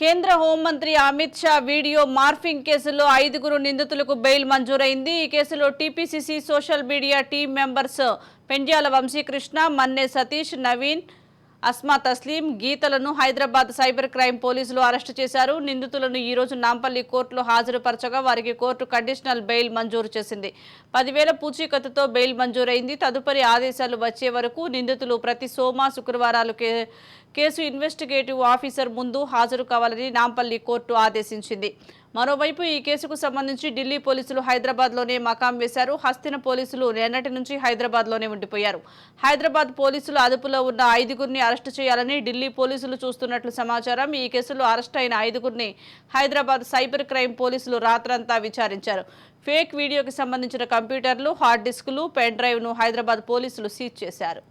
కేంద్ర హోంమంత్రి Amit Shah video morphing కేసులో 5 నిందితులకు బెయిల్ మంజూరైంది। ఈ కేసులో TPCC social media team members Pendyala Vamsikrishna, Manne Satish, Naveen, Asma Tasleem, గీతలను హైదరాబాద్ సైబర్ క్రైమ్ పోలీసులు అరెస్టు చేశారు। నిందితులను ఈ రోజు నాంపల్లి కోర్టులో హాజరుపరచగా వారికి కోర్టు కండిషనల్ బెయిల్ మంజూరు చేసింది। 10,000 పూచీకత్తుతో బెయిల్ మంజూరైంది। తదుపరి ఆదేశాలు వచ్చే వరకు నిందితులు ప్రతి సోమ, శుక్రవారాలు కేసు ఇన్వెస్టిగేటివ్ ఆఫీసర్ ముందు హాజరు కావాలని నాంపల్లి కోర్టు ఆదేశించింది। మరోవైపు ఈ కేసుకు సంబంధించి ఢిల్లీ పోలీసులు హైదరాబాద్లోనే మకాం వేశారు। హస్తిన పోలీసులు నిన్నటి నుంచి హైదరాబాద్లోనే ఉండిపోయారు। హైదరాబాద్ పోలీసులు అదుపులో ఉన్న 5 అరెస్టు చేయాలని ఢిల్లీ పోలీసులు చూస్తున్నట్లు సమాచారం। ఈ కేసులో అరెస్ట్ అయిన 5 హైదరాబాద్ సైబర్ క్రైమ్ పోలీసులు రాత్రంతా విచారించారు। ఫేక్ వీడియోకి సంబంధించిన కంప్యూటర్లు, హార్డ్ డిస్కులు, పెన్ డ్రైవ్ను హైదరాబాద్ పోలీసులు సీజ్ చేశారు।